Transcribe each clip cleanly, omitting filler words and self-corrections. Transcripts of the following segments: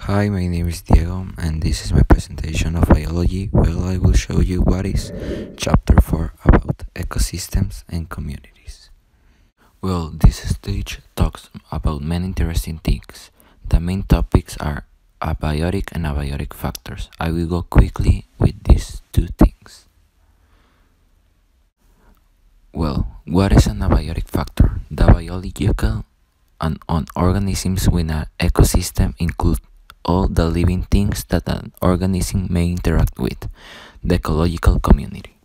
Hi, my name is Diego, and this is my presentation of biology, where I will show you what is chapter 4 about ecosystems and communities. Well, this stage talks about many interesting things. The main topics are abiotic and abiotic factors. I will go quickly with these two things. Well, what is an abiotic factor? The biological and organisms within an ecosystem include all the living things that an organism may interact with, the ecological community.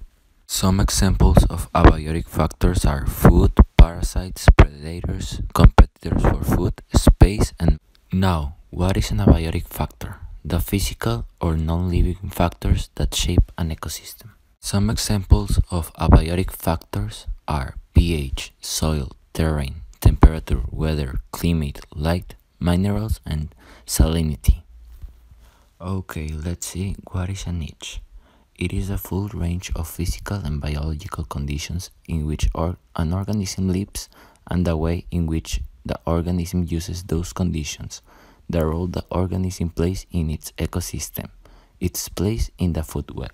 Some examples of abiotic factors are food, parasites, predators, competitors for food, space, and now, what is an abiotic factor? The physical or non-living factors that shape an ecosystem. Some examples of abiotic factors are pH, soil, terrain, temperature, weather, climate, light, minerals, and salinity. Okay, let's see what is a niche. It is a full range of physical and biological conditions in which an organism lives and the way in which the organism uses those conditions, the role the organism plays in its ecosystem, its place in the food web.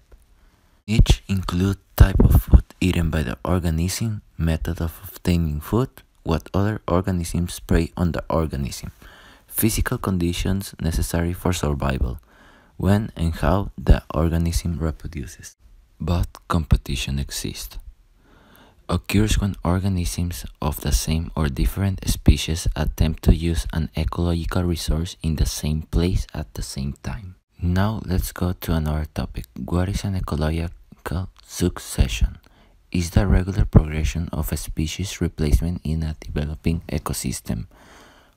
Niche include type of food eaten by the organism, method of obtaining food, what other organisms prey on the organism, physical conditions necessary for survival, when and how the organism reproduces. But competition exists. Occurs when organisms of the same or different species attempt to use an ecological resource in the same place at the same time. Now let's go to another topic. What is an ecological succession? Is the regular progression of a species replacement in a developing ecosystem,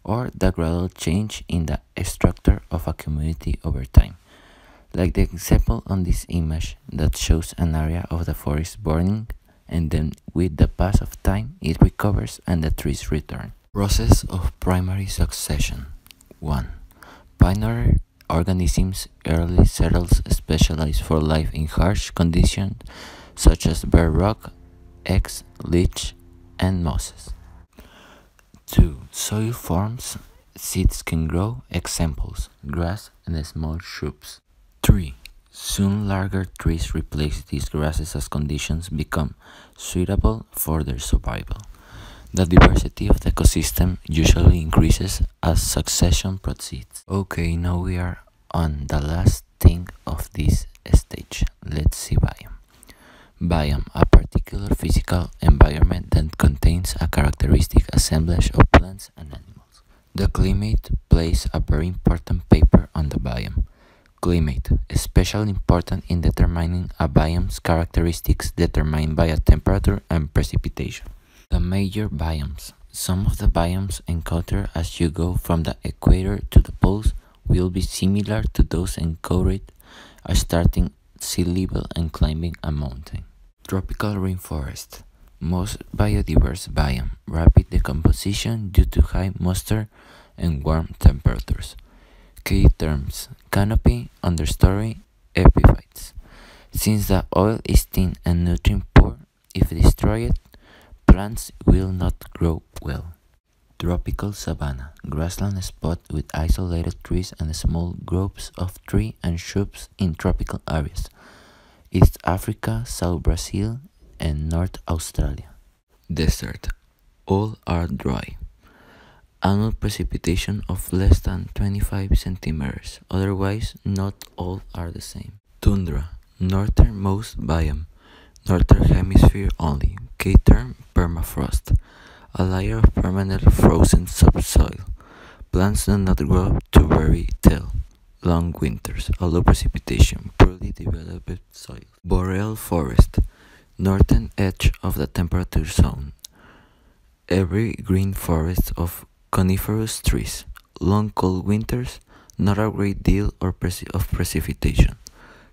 or the gradual change in the structure of a community over time. Like the example on this image that shows an area of the forest burning, and then with the pass of time it recovers and the trees return. Process of primary succession. 1. Pioneer organisms early settlers specialized for life in harsh conditions such as bare rock, eggs, leech, and mosses. 2. Soil forms, seeds can grow, examples, grass and small shrubs. 3. Soon larger trees replace these grasses as conditions become suitable for their survival. The diversity of the ecosystem usually increases as succession proceeds. Okay, now we are on the last thing of this stage. Let's see biome. Biome, a particular physical environment that contains a characteristic assemblage of plants and animals. The climate plays a very important part on the biome. Climate, especially important in determining a biome's characteristics determined by a temperature and precipitation. The major biomes. Some of the biomes encountered as you go from the equator to the poles will be similar to those encountered starting sea level and climbing a mountain. Tropical rainforest. Most biodiverse biome. Rapid decomposition due to high moisture and warm temperatures. Key terms: canopy, understory, epiphytes. Since the oil is thin and nutrient poor, if destroyed, plants will not grow well. Tropical savanna, grassland spot with isolated trees and small groups of trees and shrubs in tropical areas. East Africa, South Brazil, and North Australia. Desert, all are dry. Annual precipitation of less than 25 centimeters, otherwise not all are the same. Tundra, northernmost biome, northern hemisphere only, key term permafrost, a layer of permanently frozen subsoil. Plants do not grow to very tall. Long winters, a low precipitation, poorly developed soil. Boreal forest, northern edge of the temperature zone. Evergreen forest of coniferous trees. Long cold winters, not a great deal of precipitation.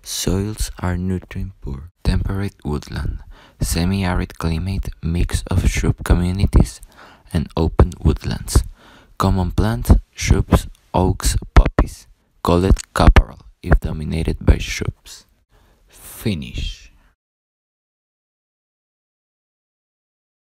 Soils are nutrient poor. Temperate woodland, semi-arid climate, mix of shrub communities and open woodlands. Common plants, shrubs, oaks, poppies. Call it chaparral if dominated by shrubs. Finish.